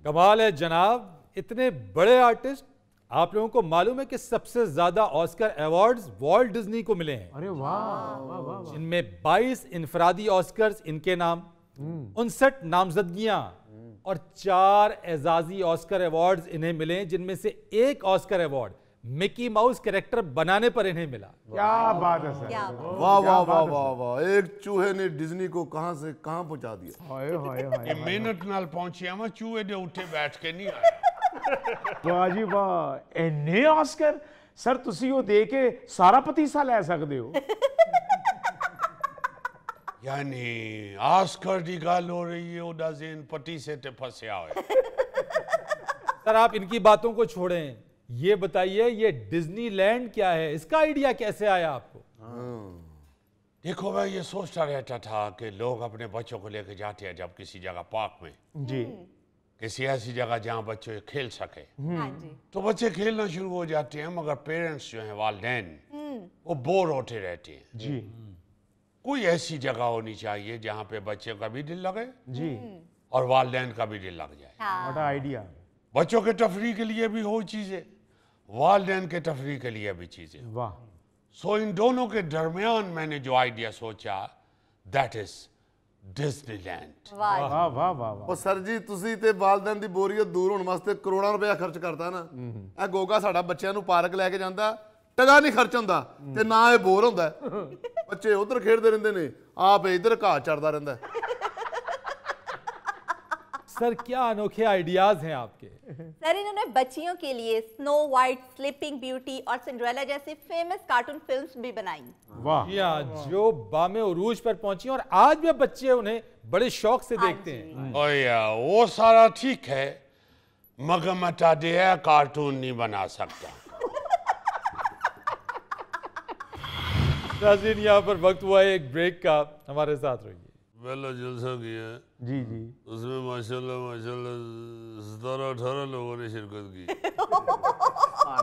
कमाल है जनाब, इतने बड़े आर्टिस्ट। आप लोगों को मालूम है कि सबसे ज्यादा ऑस्कर अवार्ड्स वॉल्ट डिज्नी को मिले हैं। अरे वाह वाह वाह वाह। इनमें 22 इनफरादी ऑस्कर्स इनके नाम, 59 नामजदगियां और 4 एजाजी ऑस्कर अवार्ड्स इन्हें मिले, जिनमें से एक Oscar award Mickey mouse character बनाने पर इन्हें मिला। क्या बात है सर। क्या बात। वाह वाह वाह वाह वाह, एक चूहे ने डिज्नी को कहां से कहां पहुंचा दिया। हाय हाय हाय। ये मेहनत नाल पहुंची मैं चूहे दे उठे बैठ के नहीं आया। वाह जी वाह, इन्ने ऑस्कर सर, ਤੁਸੀਂ ਉਹ ਦੇ ਕੇ ਸਾਰਾ ਪਤੀਸਾ ਲੈ ਸਕਦੇ ਹੋ। यानी ऑस्कर की गल हो रही है, ओदा ज़हन पति से ते फंसया हुआ है। सर आप इनकी बातों को छोड़ें, ये बताइए ये डिज्नीलैंड क्या है, इसका आइडिया कैसे आया आपको? देखो मैं ये सोचता रहता था कि लोग अपने बच्चों को लेकर जाते हैं जब किसी जगह पार्क में, जी किसी ऐसी जगह जहाँ बच्चे खेल सके, हाँ जी तो बच्चे खेलना शुरू हो जाते हैं, मगर पेरेंट्स जो हैं वालिदैन वो बोर होते रहते हैं। जी कोई ऐसी जगह होनी चाहिए जहाँ पे बच्चे का भी दिल लगे जी। और वालिदैन का भी दिल लग जाए। What idea. बच्चों के तफरी के लिए भी हो चीज़ें, वालिदैन के तफरी के लिए भी चीज़ें। वाह। सो इन दोनों के दरमियान मैंने जो आइडिया सोचा, दैट इज डिज्नीलैंड। वाह वाह वाह वाह वाह। ਉਹ ਸਰ ਜੀ ਤੁਸੀਂ ਤੇ ਵਾਲਦੈਨ ਦੀ ਬੋਰੀਅਤ ਦੂਰ ਹੋਣ ਵਾਸਤੇ ਕਰੋੜਾਂ ਰੁਪਇਆ ਖਰਚ ਕਰਦਾ ਨਾ। ਇਹ ਗੋਗਾ ਸਾਡਾ ਬੱਚਿਆਂ ਨੂੰ ਪਾਰਕ ਲੈ ਕੇ ਜਾਂਦਾ, ਟਗਾ ਨਹੀਂ ਖਰਚ ਹੁੰਦਾ ਤੇ ਨਾ ਇਹ ਬੋਰ ਹੁੰਦਾ। ਬੱਚੇ ਉਧਰ ਖੇਡਦੇ ਰਹਿੰਦੇ ਨੇ, ਆਪ ਇਧਰ ਘਾਹ ਚੜਦਾ ਰਹਿੰਦਾ। सर क्या अनोखे आइडियाज हैं आपके। सर इन्होंने बच्चियों के लिए स्नो वाइट, स्लीपिंग ब्यूटी और सिंड्रेला जैसी फेमस कार्टून फिल्म्स भी बनाई। वाह। या जो बामे उरूज पर पहुंची और आज भी बच्चे उन्हें बड़े शौक से देखते हैं। और या वो सारा ठीक है, मगर मैं तादिया कार्टून नहीं बना सकता। नाज़रीन यहाँ पर वक्त हुआ है एक ब्रेक का, हमारे साथ रहिए। पहला जलसा किया जी जी। उसमें माशाल्लाह माशाल्लाह 17-18 लोगों ने शिरकत की।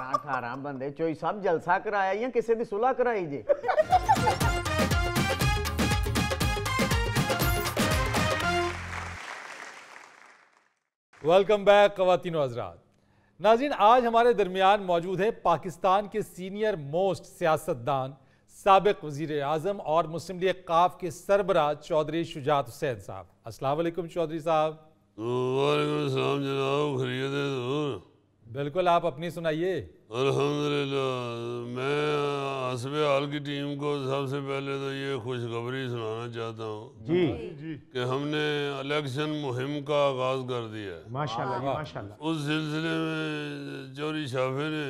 18 ਬੰਦੇ ਚੋਈ ਸਭ ਜਲਸਾ ਕਰਾਇਆ ਜਾਂ ਕਿਸੇ ਦੀ ਸੁਲ੍ਹਾ ਕਰਾਈ ਜੇ? वेलकम बैक ख़वातीन व हज़रात। नाज़रीन आज हमारे दरमियान मौजूद है पाकिस्तान के सीनियर मोस्ट सियासतदान, साबिक वज़ीर आज़म और मुस्लिम लीग काफ के सरबराह चौधरी शुजात हुसैन साहब। अस्सलाम वालेकुम चौधरी साहब। वालेकुम सलाम जनाब, खैरियत है? बिल्कुल, आप अपनी सुनाइए। अल्हम्दुलिल्लाह, मैं हस्बे हाल की टीम को सबसे पहले तो ये खुशखबरी सुनाना चाहता हूँ जी कि हमने इलेक्शन मुहिम का आगाज़ कर दिया है। माशाल्लाह जी माशाल्लाह। उस सिलसिले में चौधरी शाफे ने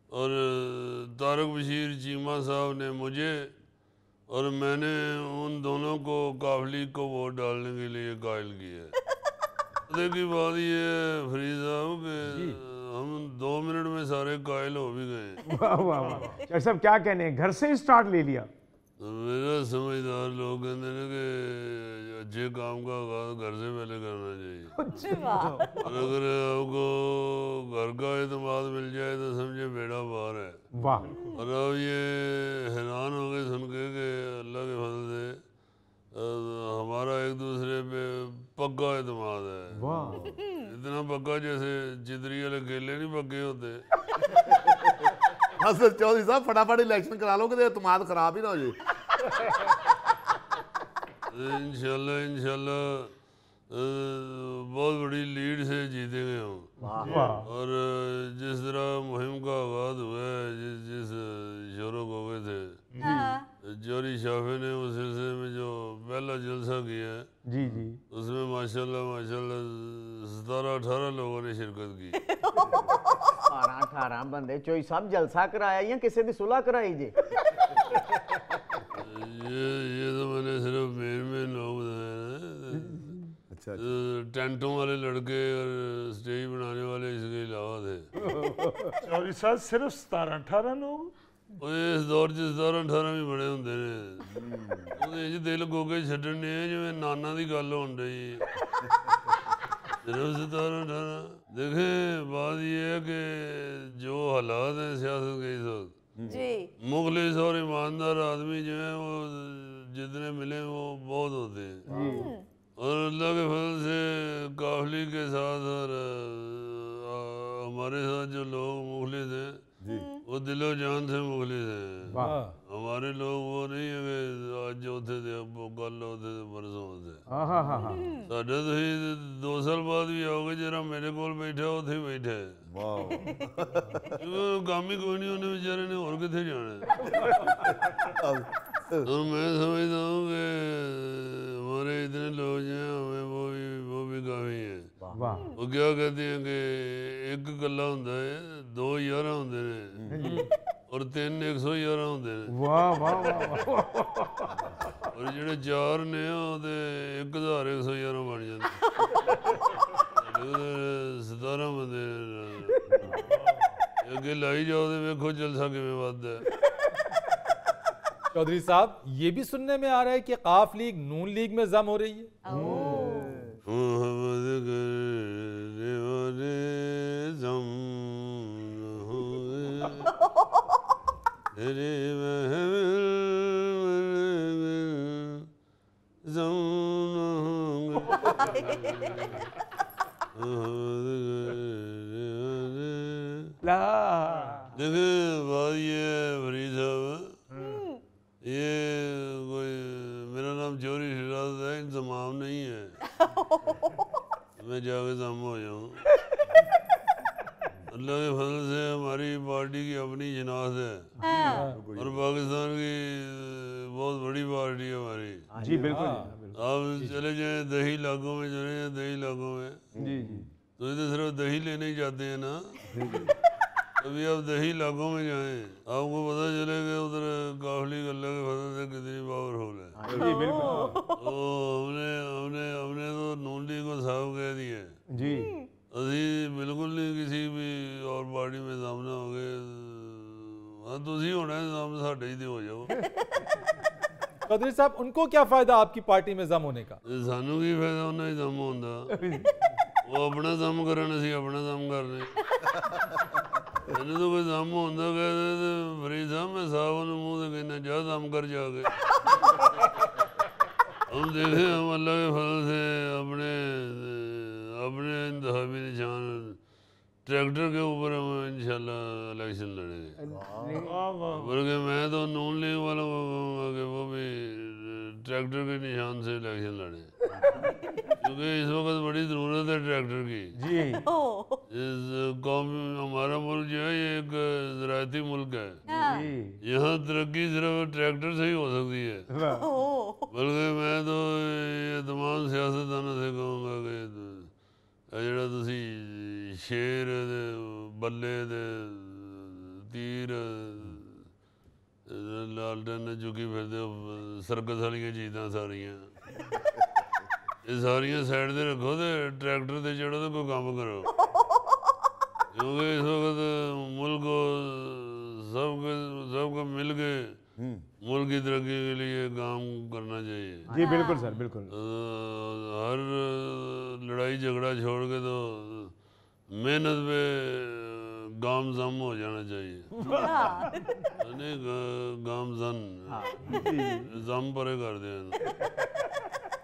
और तारक बशीर चीमा साहब ने मुझे और मैंने उन दोनों को काफली को वोट डालने के लिए कायल किया है। देखिए बात ये है फरीद साहब कि हम 2 मिनट में सारे कायल हो भी गए। वाह वाह वाह। चौधरी साहब क्या कहने हैं, घर से स्टार्ट ले लिया? तो मेरा समझदार लोग कहते हैं कि अच्छे काम का आगाज घर से पहले करना चाहिए। और अगर आपको घर का एतमाद मिल जाए तो समझे बेड़ा पार है। वाह। और अब ये हैरान हो गए सुन के कि अल्लाह के फजल से हमारा एक दूसरे पे पक्का एतमाद है। वाह। इतना पक्का जैसे चिदरी वाले केले नहीं पक्के होते। बस चौधरी साहब फटाफट इलेक्शन करा लो कि एतमाद खराब ही ना हो जाए। इंशाल्लाह इंशाल्लाह बहुत बड़ी लीड से जीतेंगे हम। और जिस तरह मुहिम का आगाज हुआ है, जिस शोरों को गए थे चौधरी शाफे ने उस सिलसिले में जो पहला जलसा किया है जी जी, उसमें माशाल्लाह माशाल्लाह 17-18 लोगों ने शिरकत की। 18 ਬੰਦੇ ਚੋਈ ਸਭ ਜਲਸਾ ਕਰਾਇਆ ਜਾਂ ਕਿਸੇ ਦੀ ਸੁਲ੍ਹਾ ਕਰਾਈ ਜੇ? ये तो मैंने सिर्फ मेन लोग बताए हैं। अच्छा टेंटों वाले लड़के और स्टेज बनाने वाले इसके अलावा थे। चौधरी साहब सिर्फ 17-18 लोग? इस दौर 'ਚ 17-18 भी बड़े होंगे ने। ਉਹਦੇ 'ਚ ਦਿਲ ਗੋਗੇ ਛੱਡਣ ਨੇ ਜਿਵੇਂ ਨਾਨਾ ਦੀ ਗੱਲ ਹੋਣ ਰਹੀ। सिर्फ 17-18। देखें बात ये है कि जो हालात हैं सियासत के इस वक्त, मुखलिस और ईमानदार आदमी जो है वो जितने मिले वो बहुत होते हैं। और अल्लाह के फजल से काफली के साथ और हमारे साथ जो लोग मुखलिस हैं वो दिलो जान से मुखलिस हैं। हमारे लोग वो नहीं है कि आज होते थे अब कल होते थे परसों होते। साढ़े तो 2 साल बाद भी आओगे जरा मेरे को बैठे उथे बैठे काम ही कोई नहीं उन्हें बेचारे ने और कितने जाना है। और मैं समझता हूँ कि हमारे इतने लोग जो हैं हमें वो भी काफ़ी हैं। वो क्या कहते हैं कि एक कला होता है 2 11 होते हैं और 3 111 होते हैं। और ਜਿਹੜੇ 4 ਨੇ ਉਹਦੇ 1111 ਬਣ ਜਾਂਦੇ। 17 ਬੰਦੇ ਅੱਗੇ ਲਾਈ ਜਾਓ ਤੇ ਵੇਖੋ ਜਲਸਾ ਕਿਵੇਂ ਵੱਧਦਾ। चौधरी साहब ये भी सुनने में आ रहा है कि काफ लीग नून लीग में जम हो रही है। देखिए बात ये है फरीद साहब, ये कोई मेरा नाम चोरी शिराज है, इंतजाम नहीं है मैं जाके दम हो जाऊँ। अल्लाह के फजल से हमारी पार्टी की अपनी शनाख्त है और पाकिस्तान की बहुत बड़ी पार्टी है हमारी। जी बिल्कुल। आप चले जाएं दही इलाकों में, चले जाएं दही इलाकों में तो इधर सिर्फ दही लेने ही जाते हैं ना। अभी आप दही इलाकों में जाएं आपको पता चलेगा उधर काफली अल्लाह के फजल से कितनी पावरफुल है। जी बिल्कुल। तो हमने तो नून लीग को साफ कह दिया जी ਅਸੀਂ ਬਿਲकुल नहीं किसी भी और पार्टी में सामने हो गए। हाँ तुसी होना है सामने साढ़े ही हो जाओ। चौधरी साहब उनको क्या फायदा आपकी पार्टी में जम होने का? सानू की फायदा उन्हें ही दम होंदा। वो अपना दम करन असी अपना दम करने। मैंने तो कोई दम होंदा कहते फरीद साहब मैं साहब ने मुंह से कहना जा दम कर जाके। हम देखे हम अल्लाह के फजल से अपने इंतखाबी निशान ट्रैक्टर के ऊपर हम इंशाल्लाह इलेक्शन लड़ेंगे। बल्कि मैं तो नून लीग वालों को कहूँगा कि वो भी ट्रैक्टर के निशान से इलेक्शन लड़े क्योंकि इस वक्त बड़ी ज़रूरत है ट्रैक्टर की। जी इस कौम हमारा मुल्क जो है ये एक ज़राअती मुल्क है। यहाँ तरक्की सिर्फ ट्रैक्टर से ही हो सकती है। बल्कि मैं तो ये तमाम सियासतदानों से कहूँगा कि ਜਿਹੜਾ ਤੁਸੀਂ ਸ਼ੇਰ ਦੇ ਬੱਲੇ ਦੇ ਤੀਰ ਲਾਲਟਨ ਚੁੱਕੀ ਫਿਰਦੇ ਹੋ ਸਰਕਸ ਵਾਲੀਆਂ ਚੀਜ਼ਾਂ ਸਾਰੀਆਂ ਇਹ ਸਾਰੀਆਂ ਸਾਈਡ ਤੇ ਰੱਖੋ ਤੇ ਟਰੈਕਟਰ ਤੇ ਚੜੋ ਤੇ ਕੋਈ ਕੰਮ ਕਰੋ क्योंकि इस वक्त मुल्क को सबको मिल के मुल्क की तरक्की के लिए काम करना चाहिए। जी बिल्कुल सर बिल्कुल। हर लड़ाई झगड़ा छोड़ के तो मेहनत पे गामजम हो जाना चाहिए। नहीं गामजन जम परे कर दिया।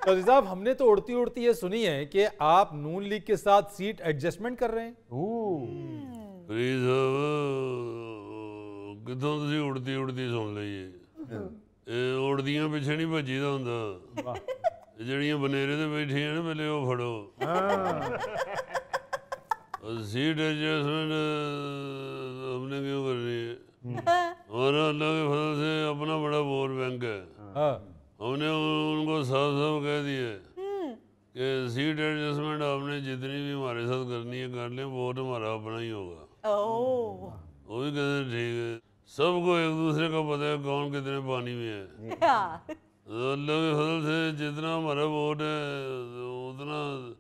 चौधरी साहब हमने तो उड़ती उड़ती ये सुनी है कि आप नून लीग के साथ सीट एडजस्टमेंट कर रहे हैं। फरीद साहब कितों तुसी उड़ती उड़ती सुन लईए उड़दियां पिछे नहीं भजीदा हुंदा ਜਿਹੜੀਆਂ ਬਨੇਰੇ ਤੇ ਬੈਠੀਆਂ ਨੇ ਪਹਿਲੇ ਉਹ ਫੜੋ। सीट एडजस्टमेंट हमने क्यों करनी है? हमारा अल्लाह के फजल से अपना बड़ा वोट बैंक है। हमने उनको साफ साफ कह दिया कि सीट एडजस्टमेंट आपने जितनी भी हमारे साथ करनी है कर लें, वोट हमारा अपना ही होगा। वो भी कहते हैं ठीक है। सबको एक दूसरे का पता है कौन कितने पानी में है। तो अल्लाह के फजल से जितना हमारा वोट है उतना होना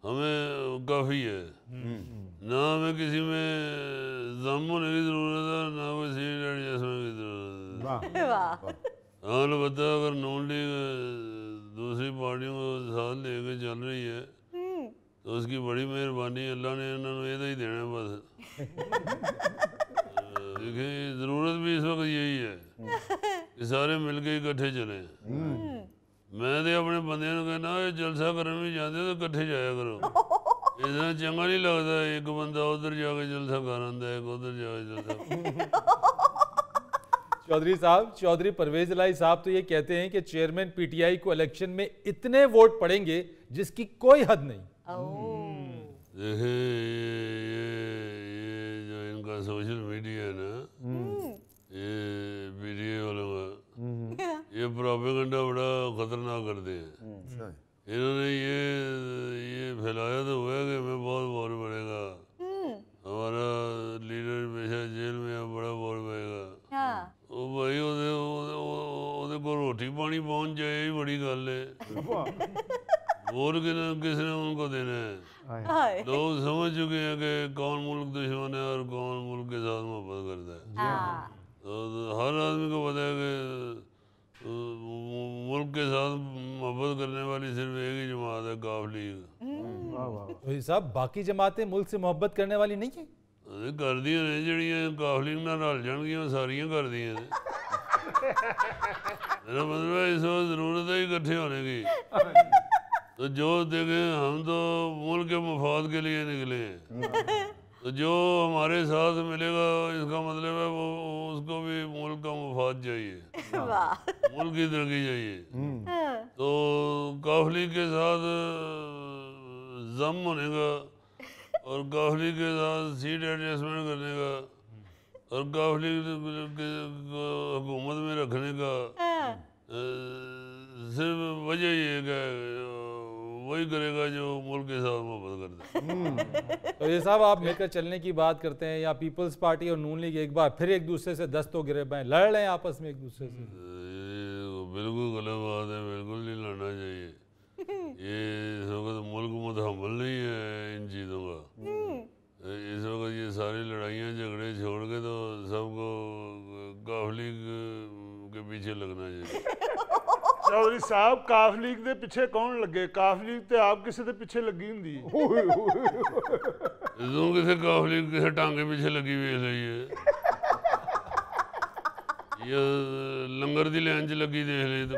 हमें काफ़ी है, ना हमें किसी में दम होने की ज़रूरत है, ना कोई सीट एडजस्टमेंट की ज़रूरत है। हाँ अलबत्ता अगर नून लीग दूसरी पार्टियों को साथ लेके चल रही है तो उसकी बड़ी मेहरबानी, अल्लाह ने उन्होंने ये ही देना है बस। देखिए ज़रूरत भी इस वक्त यही है कि सारे मिलके इकट्ठे चलें। मैं तो अपने बंदे को कहना जलसा करने भी जाते तो इकट्ठे जाया करो, इतना चंगा नहीं लगता एक बंदा उधर जाके जलसा कर आंदा है, एक उधर जाके जलसा। चौधरी साहब, चौधरी परवेज इलाही साहब तो ये कहते हैं कि चेयरमैन पीटीआई को इलेक्शन में इतने वोट पड़ेंगे जिसकी कोई हद नहीं। देखिए ये जो इनका सोशल मीडिया है ना, ये पीटीआई वालों का, ये प्रोपेगेंडा बड़ा खतरनाक करते हैं। इन्होंने ये फैलाया तो हुआ है कि मैं बहुत वोट बढ़ेगा, हमारा लीडर हमेशा जेल में है, बड़ा वोट बढ़ेगा। ओ भाई ओदे को रोटी पानी पहुंच जाए ही बड़ी गल है। वोट किसने उनको देना है? लोग समझ चुके हैं कि कौन मुल्क दुश्मन है और कौन मुल्क के साथ मोहब्बत करता है। तो हर आदमी को पता है कि मुल्क के साथ मोहब्बत करने वाली सिर्फ एक ही जमात है, काफ लीग। तो साहब बाकी जमातें मुल्क से मोहब्बत करने वाली नहीं है? कर दिया ने जड़ियां काफ लीग नाल रल जाणगियां सारियां कर दियां ने। मेरा मतलब है इस वक्त जरूरत है इकट्ठे होने की। तो जो देखें हम तो मुल्क के मफाद के लिए निकले हैं, तो जो हमारे साथ मिलेगा इसका मतलब है वो उसको भी मुल्क का मफाद चाहिए, मुल्क की तरक्की चाहिए। तो काफ लीग के साथ जम होने का और काफ लीग के साथ सीट एडजस्टमेंट करने का और काफ लीग हुकूमत में रखने का सिर्फ वजह ये है वही करेगा जो मुल्क के साथ मोहब्बत करता है। तो ये साहब आप मिलकर चलने की बात करते हैं या पीपल्स पार्टी और नून लीग एक बार फिर एक दूसरे से दस्तों गिरेबाएं लड़ रहे हैं आपस में एक दूसरे से? बिल्कुल गलत बात है, बिल्कुल नहीं लड़ना चाहिए। ये इस वक्त मुल्क मुतहम्मल नहीं है इन चीज़ों का। इस वक्त ये सारी लड़ाइयाँ झगड़े छोड़ के तो सबको काफ लीग के पीछे लगना चाहिए। चौधरी साहब काफ लीग के पीछे कौन लगे? काफ लीग तो आप किसी के पीछे लगी होंगी। किसी काफ लीग किसी टांगे पीछे लगी हुई है, ये लंगर दी लाइन च लगी देख ली तो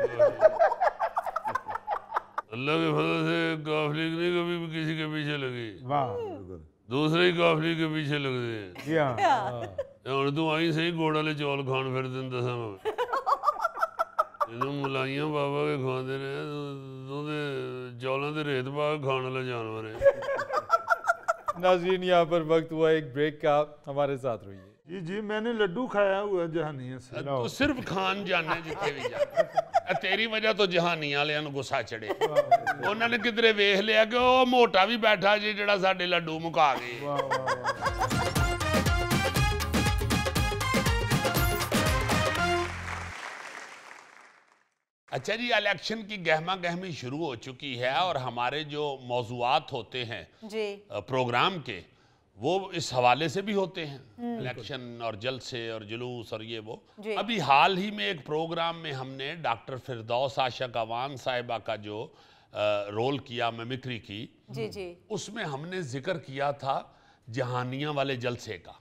अल्लाह के फजल से काफ लीग नहीं कभी भी किसी के पीछे लगी, दूसरे ही काफ लीग के पीछे लगते हैं। हुण तू आई सही गोड़ वाले चौल खान फिर तेन दसा मलाइयां बाबा के खाते रहे चौलों से रेत पा खाने वाला जानवर है। नाज़रीन यहाँ पर वक्त हुआ एक ब्रेक का, हमारे साथ रहिए। जी जी मैंने लड्डू खाया हुआ जहानिया से। तू सिर्फ खान जाने जिथे भी जाना, तेरी वजह तो जहानिया वालियां नूं गुस्सा चढ़े। उन्होंने किधरे वेख लिया कि वो मोटा भी बैठा जी जिहड़ा साडे लड्डू मुका गए। अच्छा जी, इलेक्शन की गहमा गहमी शुरू हो चुकी है और हमारे जो मौजूआत होते हैं जी प्रोग्राम के वो इस हवाले से भी होते हैं, इलेक्शन और जलसे और जुलूस और ये वो। अभी हाल ही में एक प्रोग्राम में हमने डॉक्टर फिरदौस आशक अवान साहिबा का जो रोल किया, मिमिक्री की, जी जी, उसमें हमने जिक्र किया था जहानिया वाले जलसे का।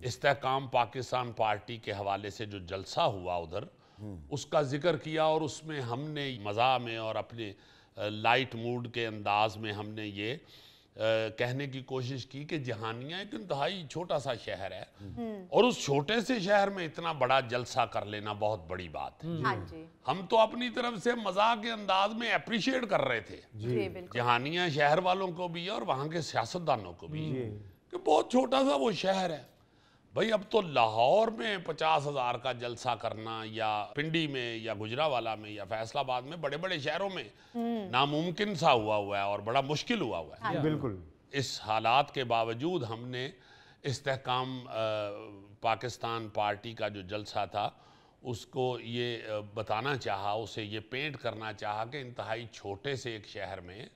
इस्तेहकाम पाकिस्तान पार्टी के हवाले से जो जलसा हुआ उधर, उसका जिक्र किया और उसमें हमने मज़ा में और अपने लाइट मूड के अंदाज में हमने ये कहने की कोशिश की कि जहानिया एक इंतहाई छोटा सा शहर है और उस छोटे से शहर में इतना बड़ा जलसा कर लेना बहुत बड़ी बात है। हाँ जी। हम तो अपनी तरफ से मजाक के अंदाज में अप्रिशिएट कर रहे थे जहानिया शहर वालों को भी और वहाँ के सियासतदानों को भी कि बहुत छोटा सा वो शहर है। भाई अब तो लाहौर में 50,000 का जलसा करना या पिंडी में या गुजरावाला में या फैसलाबाद में, बड़े बड़े शहरों में नामुमकिन सा हुआ है और बड़ा मुश्किल हुआ है। बिल्कुल। इस हालात के बावजूद हमने इस्तेहकाम पाकिस्तान पार्टी का जो जलसा था उसको ये बताना चाहा, उसे ये पेंट करना चाहा कि इंतहाई छोटे से एक शहर में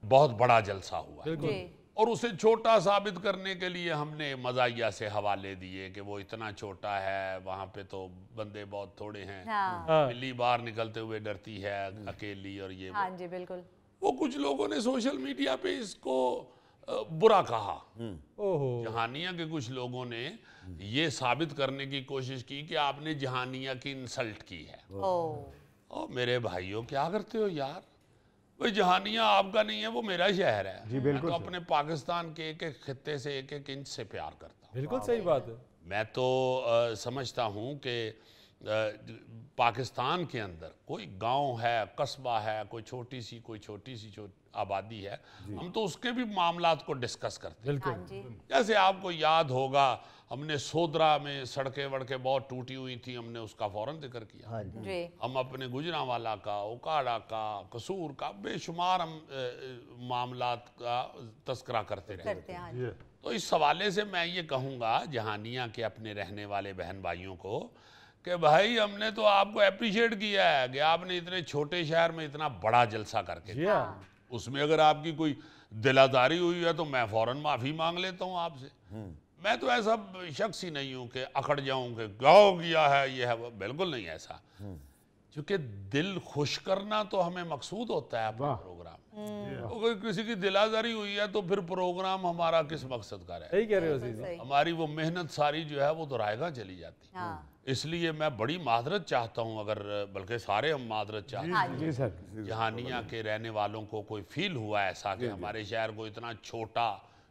बहुत बड़ा जलसा हुआ है। और उसे छोटा साबित करने के लिए हमने मज़ाहिया से हवाले दिए कि वो इतना छोटा है, वहाँ पे तो बंदे बहुत थोड़े हैं, बिल्ली बाहर निकलते हुए डरती है अकेली, और ये हाँ जी बिल्कुल। वो कुछ लोगों ने सोशल मीडिया पे इसको बुरा कहा। जहानिया के कुछ लोगों ने ये साबित करने की कोशिश की कि आपने जहानिया की इंसल्ट की है। ओ मेरे भाइयों, क्या करते हो यार? भाई जहानिया आपका नहीं है, वो मेरा शहर है। जी बिल्कुल। तो अपने पाकिस्तान के एक एक खित्ते से एक एक इंच से प्यार करता हूँ। बिल्कुल सही बात है। मैं तो समझता हूँ कि पाकिस्तान के अंदर कोई गांव है, कस्बा है, कोई छोटी सी आबादी है, हम तो उसके भी मामलात को डिस्कस करते हैं। जैसे आपको याद होगा, हमने सोदरा में सड़कें वड़कें बहुत टूटी हुई थी, हमने उसका फौरन जिक्र किया। हम अपने गुजरांवाला का, उकाड़ा का, कसूर का, बेशुमार हम मामलात का तस्करा करते रहे। तो इस हवाले से मैं ये कहूँगा जहानिया के अपने रहने वाले बहन भाइयों को कि भाई हमने तो आपको अप्रिशिएट किया है कि आपने इतने छोटे शहर में इतना बड़ा जलसा करके, उसमें अगर आपकी कोई दिलादारी हुई है तो मैं फौरन माफ़ी मांग लेता हूँ आपसे। मैं तो ऐसा शख्स ही नहीं हूँ कि अकड़ जाऊँ कि गाओ किया है ये है, बिल्कुल नहीं ऐसा। क्योंकि दिल खुश करना तो हमें मकसूद होता है अपने प्रोग्राम में। अगर किसी की दिलादारी हुई है तो फिर प्रोग्राम हमारा किस मकसद का सही कह रहे हो सीधी। हमारी वो मेहनत सारी जो है वो तो रायगा चली जाती। इसलिए मैं बड़ी माजरत चाहता हूँ, अगर बल्कि सारे हम माजरत चाहते हैं। जहानिया के रहने वालों को कोई फील हुआ ऐसा कि हमारे शहर को इतना छोटा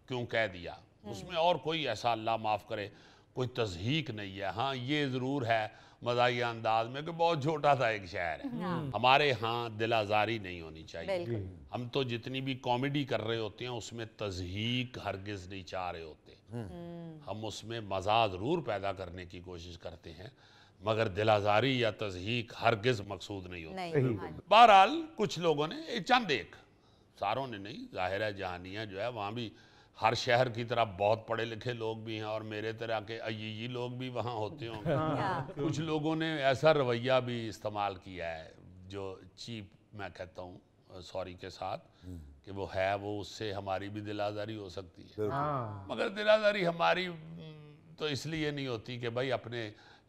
क्यों कह दिया, उसमें और कोई ऐसा अल्लाह माफ़ करे कोई तज़हीक नहीं है। हाँ ये ज़रूर है मज़ाहिया अंदाज में कि बहुत छोटा सा एक शहर है। हमारे यहाँ दिल आज़ारी नहीं होनी चाहिए। हम तो जितनी भी कॉमेडी कर रहे होते हैं उसमें तज़हीक हरगिज़ नहीं चाह रहे होते। हम उसमें मज़ा ज़रूर पैदा करने की कोशिश करते हैं, मगर दिल आज़ारी या तज़हीक हरगिज़ मकसूद नहीं होती। बहरहाल कुछ लोगों ने, चंद एक, सारों ने नहीं, जाहिर है जहानिया जो है वहाँ भी हर शहर की तरह बहुत पढ़े लिखे लोग भी हैं और मेरे तरह के अय्यी लोग भी वहाँ होते होंगे। कुछ लोगों ने ऐसा रवैया भी इस्तेमाल किया है जो चीप, मैं कहता हूँ सॉरी के साथ, कि वो है, वो उससे हमारी भी दिलादारी हो सकती है। मगर दिलादारी हमारी तो इसलिए नहीं होती कि भाई अपने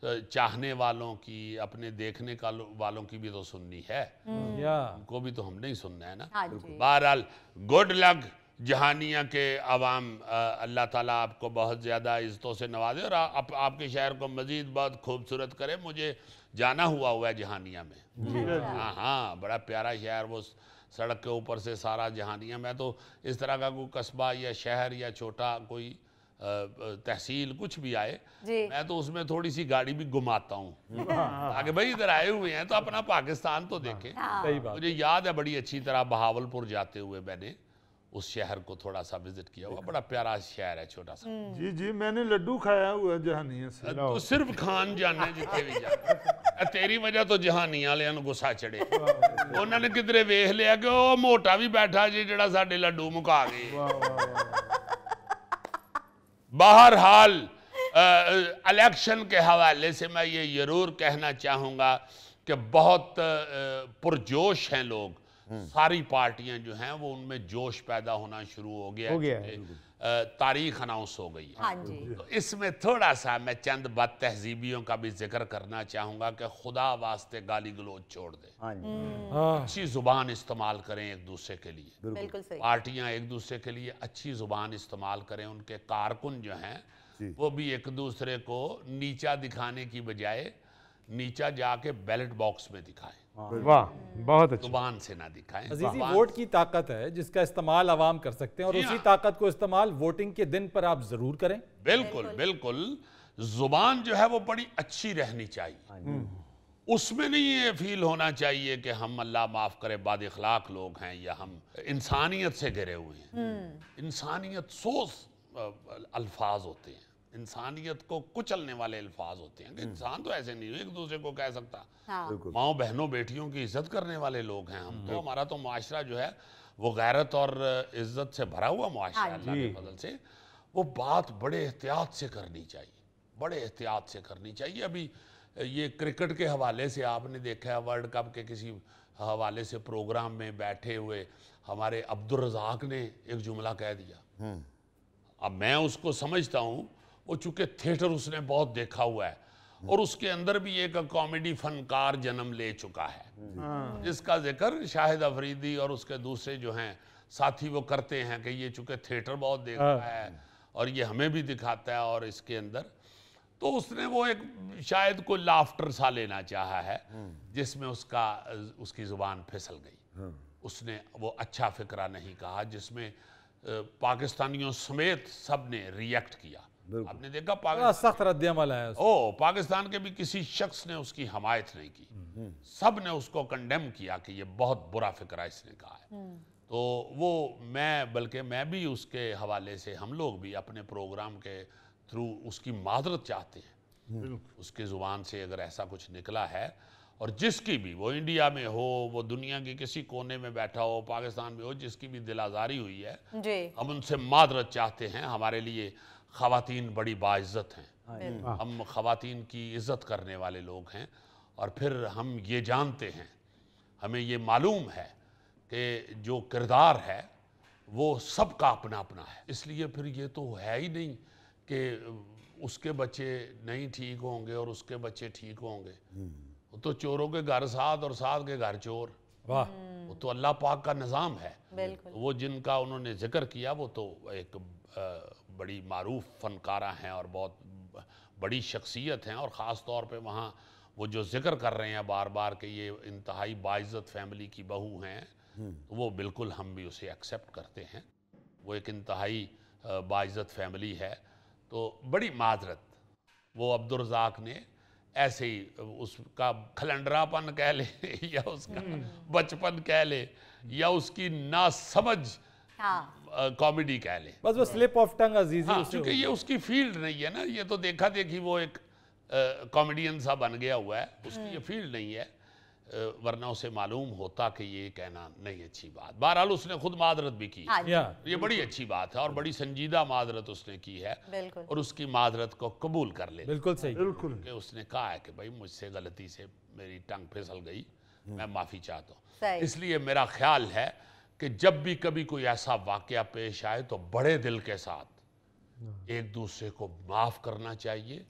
चाहने वालों की, अपने देखने का वालों की भी तो सुननी है, उनको भी तो हमने ही सुनना है ना। बहरहाल गुड लक जहानिया के अवाम, अल्लाह ताला आपको बहुत ज़्यादा इज़्ज़तों से नवाजे और आपके शहर को मज़ीद बहुत खूबसूरत करे। मुझे जाना हुआ है जहानिया में। हाँ, बड़ा प्यारा शहर, वो सड़क के ऊपर से सारा जहानिया। मैं तो इस तरह का कोई कस्बा या शहर या छोटा कोई तहसील कुछ भी आए, मैं तो उसमें थोड़ी सी गाड़ी भी घुमाता हूँ ताकि भाई इधर आए हुए हैं तो अपना पाकिस्तान तो देखें। मुझे याद है बड़ी अच्छी तरह बहावलपुर जाते हुए मैंने उस शहर को थोड़ा सा विजिट किया हुआ। बड़ा प्यारा शहर है, छोटा सा। जी जी, मैंने लड्डू खाया हुआ जहानिया से। तो सिर्फ खान जाने जितने भी जाने, तेरी वजह तो जहानिया वालियां नूं गुस्सा चढ़े। उन्होंने किधरे वेख लिया कि वो मोटा भी बैठा जी जिहड़ा साडे लड्डू मुका गए। बहरहाल इलेक्शन के हवाले से मैं ये जरूर कहना चाहूँगा कि बहुत पुरजोश हैं लोग। सारी पार्टियां जो हैं वो उनमें जोश पैदा होना शुरू हो गया है। तारीख अनाउंस हो गई है। तो इसमें थोड़ा सा मैं चंद बद तहजीबियों का भी जिक्र करना चाहूँगा कि खुदा वास्ते गाली गलोच छोड़ दें, अच्छी ज़ुबान इस्तेमाल करें एक दूसरे के लिए। पार्टियां एक दूसरे के लिए अच्छी ज़ुबान इस्तेमाल करें। उनके कारकुन जो हैं वो भी एक दूसरे को नीचा दिखाने की बजाय नीचा जाके बैलेट बॉक्स में दिखाएं। वाह, बहुत अच्छा। जुबान से ना दिखाएं। अजीजी, वोट की ताकत है जिसका इस्तेमाल आवाम कर सकते हैं और उसी ताकत को इस्तेमाल वोटिंग के दिन पर आप जरूर करें। बिल्कुल बिल्कुल, जुबान जो है वो बड़ी अच्छी रहनी चाहिए। उसमें नहीं ये फील होना चाहिए कि हम अल्लाह माफ करे बाद इखलाक लोग हैं या हम इंसानियत से घिरे हुए हैं। इंसानियत सोच अल्फाज होते हैं, इंसानियत को कुचलने वाले अल्फाज होते हैं। इंसान तो ऐसे नहीं एक दूसरे को कह सकता। माओ बहनों बेटियों की इज्जत करने वाले लोग हैं हम तो। हमारा तो माशरा जो है वो गैरत और इज्जत से भरा हुआ माशरा अल्लाह के फजल से। वो बात बड़े एहतियात से करनी चाहिए, बड़े एहतियात से करनी चाहिए। अभी ये क्रिकेट के हवाले से आपने देखा है, वर्ल्ड कप के किसी हवाले से प्रोग्राम में बैठे हुए हमारे अब्दुल रज़ाक ने एक जुमला कह दिया। अब मैं उसको समझता हूँ, वो चूंकि थिएटर उसने बहुत देखा हुआ है और उसके अंदर भी एक कॉमेडी फनकार जन्म ले चुका है, जिसका जिक्र शाहिद अफरीदी और उसके दूसरे जो हैं साथी वो करते हैं कि ये चूंकि थिएटर बहुत देखता है और ये हमें भी दिखाता है, और इसके अंदर तो उसने वो एक शायद कोई लाफ्टर सा लेना चाहा है जिसमें उसकी जुबान फिसल गई। उसने वो अच्छा फिक्रा नहीं कहा जिसमें पाकिस्तानियों समेत सब ने रिएक्ट किया। आपने देखा सख्त रद्द-ए-अमल है। पाकिस्तान के भी किसी शख्स ने उसकी हमायत नहीं की, सब ने उसको कंडेम किया कि ये बहुत बुरा फिक्रा इसने कहा है। तो वो बल्कि मैं भी उसके हवाले से, हम लोग भी अपने प्रोग्राम के थ्रू उसकी माजरत चाहते हैं। उसके ज़ुबान से अगर ऐसा कुछ निकला है, और जिसकी भी, वो इंडिया में हो, वो दुनिया के किसी कोने में बैठा हो, पाकिस्तान में हो, जिसकी भी दिल आज़ारी हुई है, हम उनसे माजरत चाहते हैं। हमारे लिए ख़वातीन बड़ी बाइज़्ज़त हैं, हम ख़वातीन की इज़्ज़त करने वाले लोग हैं, और फिर हम ये जानते हैं, हमें ये मालूम है कि जो किरदार है वो सबका अपना अपना है। इसलिए फिर ये तो है ही नहीं कि उसके बच्चे नहीं ठीक होंगे और उसके बच्चे ठीक होंगे। तो चोरों के घर साथ और साथ के घर चोर, वाह, वो तो अल्लाह पाक का निज़ाम है। बिल्कुल। वो जिनका उन्होंने जिक्र किया वो तो एक बड़ी मारूफ फनकारा हैं और बहुत बड़ी शख्सियत हैं, और ख़ास तौर पे वहाँ वो जो जिक्र कर रहे हैं बार बार कि ये इंतहाई बाइज़्ज़त फैमिली की बहू हैं, तो वो बिल्कुल हम भी उसे एक्सेप्ट करते हैं। वो एक इंतहाई बाइज़्ज़त फैमिली है। तो बड़ी माजरत वो अब्दुल रज़ाक ने ऐसे ही, उसका खलंडरापन कह ले या उसका बचपन कह ले या उसकी नासमझ कॉमेडी कह ले, बस वो स्लिप ऑफ टंग अजीजी। क्योंकि ये उसकी फील्ड नहीं है ना, ये तो देखा देखी वो एक कॉमेडियन सा बन गया हुआ है, उसकी ये फील्ड नहीं है। वरना उसे मालूम होता कि ये कहना नहीं अच्छी बात। बहरहाल उसने खुद माजरत भी की, ये बड़ी अच्छी बात है और बड़ी संजीदा माजरत उसने की है, और उसकी माजरत को कबूल कर ले। बिल्कुल सही, बिल्कुल। कि उसने कहा है कि भाई मुझसे गलती से मेरी टंग फिसल गई, मैं माफ़ी चाहता हूँ। इसलिए मेरा ख्याल है कि जब भी कभी कोई ऐसा वाकया पेश आए तो बड़े दिल के साथ एक दूसरे को माफ करना चाहिए।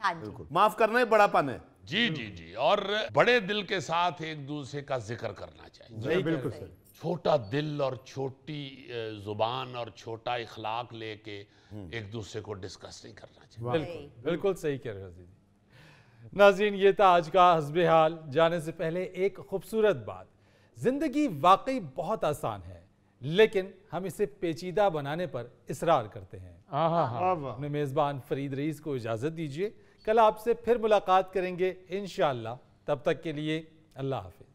माफ करना ही बड़ापन है। जी जी जी, और बड़े दिल के साथ एक दूसरे का जिक्र करना चाहिए। बिल्कुल सही। छोटा दिल और छोटी जुबान और छोटा इखलाक लेके एक दूसरे को डिस्कस नहीं करना चाहिए। बिल्कुल बिल्कुल सही कह रहे हो। नाज़रीन, ये था आज का हस्बे हाल। जाने से पहले एक खूबसूरत बात, जिंदगी वाकई बहुत आसान है, लेकिन हम इसे पेचीदा बनाने पर इसरार करते हैं। अपने मेज़बान फरीद रईस को इजाज़त दीजिए। कल आपसे फिर मुलाकात करेंगे इंशाअल्लाह। तब तक के लिए अल्लाह हाफ़िज़।